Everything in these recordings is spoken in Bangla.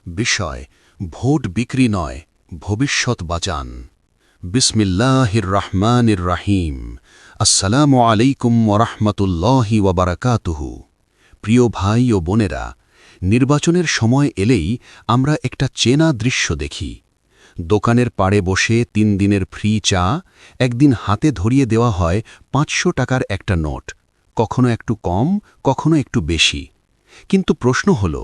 বিষয় ভোট বিক্রি নয়, ভবিষ্যৎ বাঁচান। বিসমিল্লাহির রহমানির রাহিম। আসসালামু আলাইকুম ওরহমতুল্লাহি ওয়াবারাকাতুহু। প্রিয় ভাই ও বোনেরা, নির্বাচনের সময় এলেই আমরা একটা চেনা দৃশ্য দেখি। দোকানের পাড়ে বসে 3 দিনের ফ্রি চা, একদিন হাতে ধরিয়ে দেওয়া হয় 500 টাকার একটা নোট, কখনো একটু কম, কখনো একটু বেশি। কিন্তু প্রশ্ন হল,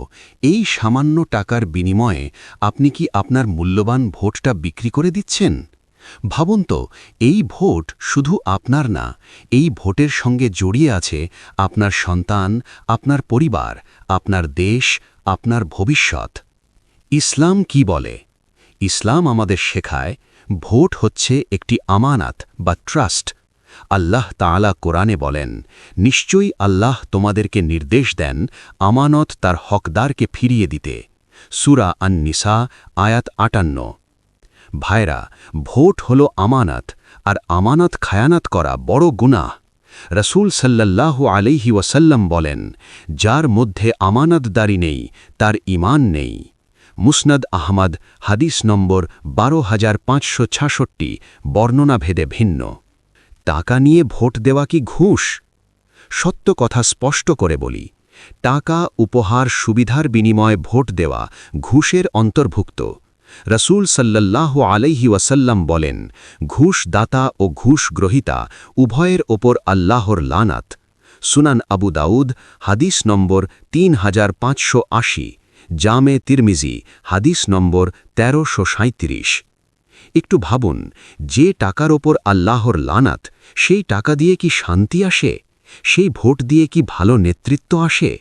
এই সামান্য টাকার বিনিময়ে আপনি কি আপনার মূল্যবান ভোটটা বিক্রি করে দিচ্ছেন? ভাবুন তো, এই ভোট শুধু আপনার না, এই ভোটের সঙ্গে জড়িয়ে আছে আপনার সন্তান, আপনার পরিবার, আপনার দেশ, আপনার ভবিষ্যৎ। ইসলাম কি বলে? ইসলাম আমাদের শেখায়, ভোট হচ্ছে একটি আমানত বা ট্রাস্ট। আল্লাহ তাআলা কোরআনে বলেন, নিশ্চয়ই আল্লাহ তোমাদেরকে নির্দেশ দেন আমানত তার হকদারকে ফিরিয়ে দিতে। সূরা আন-নিসা আয়াত 58। ভাইরা, ভোট হল আমানত, আর আমানত খায়ানত করা বড় গুনাহ। রাসূল সাল্লাল্লাহু আলাইহি ওয়াসাল্লাম বলেন, যার মধ্যে আমানতদারি নেই তার ঈমান নেই। মুসনাদ আহমদ হাদিস নম্বর 12566, বর্ণনাভেদে ভিন্ন। টাকা নিয়ে ভোট দেওয়া কি ঘুষ? সত্য কথা স্পষ্ট করে বলি, টাকা, উপহার, সুবিধার বিনিময়ে ভোট দেওয়া ঘুষের অন্তর্ভুক্ত। রাসূল সাল্লাল্লাহু আলাইহি ওয়াসাল্লাম বলেন, ঘুষ দাতা ও ঘুষ গ্রহীতা উভয়ের ওপর আল্লাহর লানাত। সুনান আবু দাউদ হাদিস নম্বর 3580, জামে তিরমিজি হাদিস নম্বর 1337। একটু ভাবুন, যে টাকার ওপর আল্লাহর লানাত, সেই টাকা দিয়ে কি শান্তি আসে? সেই ভোট দিয়ে কি ভালো নেতৃত্ব আসে?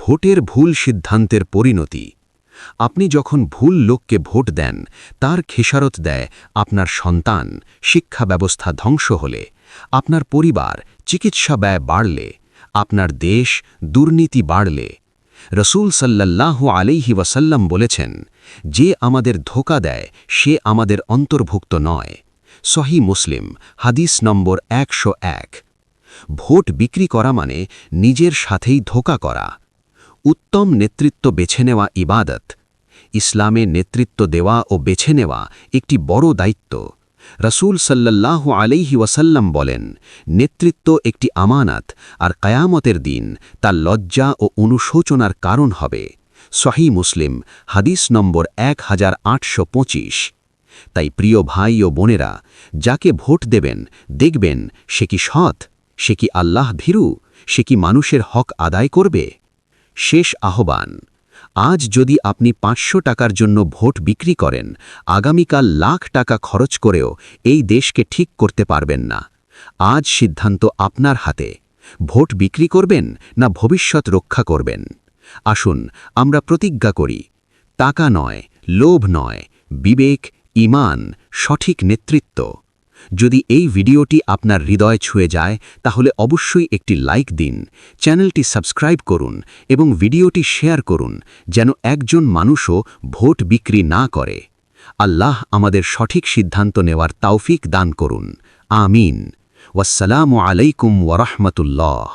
ভোটের ভুল সিদ্ধান্তের পরিণতি। আপনি যখন ভুল লোককে ভোট দেন, তার খেসারত দেয় আপনার সন্তান, শিক্ষা ব্যবস্থা ধ্বংস হলে, আপনার পরিবার, চিকিৎসা ব্যয় বাড়লে, আপনার দেশ, দুর্নীতি বাড়লে। রাসূল সাল্লাল্লাহু আলাইহি ওয়াসাল্লাম বলেছেন, যে আমাদের ধোঁকা দেয় সে আমাদের অন্তর্ভুক্ত নয়। সহিহ মুসলিম হাদিস নম্বর 101। ভোট বিক্রি করা মানে নিজের সাথেই ধোঁকা করা। উত্তম নেতৃত্ব বেছে নেওয়া ইবাদত। ইসলামে নেতৃত্ব দেওয়া ও বেছে নেওয়া একটি বড় দায়িত্ব। রাসূল সাল্লাল্লাহু আলাইহি ওয়াসাল্লাম বলেন, নেতৃত্ব একটি আমানত, আর কিয়ামতের দিন তা লজ্জা ও অনুশোচনার কারণ হবে। সহিহ মুসলিম হাদিস নম্বর 1825। তাই প্রিয় ভাই ও বোনেরা, যাকে ভোট দেবেন, দেখবেন সে কি সৎ, সে কি আল্লাহ ভীরু, সে কি মানুষের হক আদায় করবে। শেষ আহ্বান, আজ যদি আপনি 500 টাকার জন্য ভোট বিক্রি করেন, আগামীকাল লাখ টাকা খরচ করেও এই দেশকে ঠিক করতে পারবেন না। আজ সিদ্ধান্ত আপনার হাতে। ভোট বিক্রি করবেন না ভবিষ্যৎ রক্ষা করবেন? আসুন আমরা প্রতিজ্ঞা করি, টাকা নয়, লোভ নয়, বিবেক, ঈমান, সঠিক নেতৃত্ব। যদি এই ভিডিওটি আপনার হৃদয় ছুঁয়ে যায়, তাহলে অবশ্যই একটি লাইক দিন, চ্যানেলটি সাবস্ক্রাইব করুন এবং ভিডিওটি শেয়ার করুন, যেন একজন মানুষও ভোট বিক্রি না করে। আল্লাহ আমাদের সঠিক সিদ্ধান্ত নেওয়ার তৌফিক দান করুন। আমিন। ওয়াসসালামু আলাইকুম ওয়া রাহমাতুল্লাহ।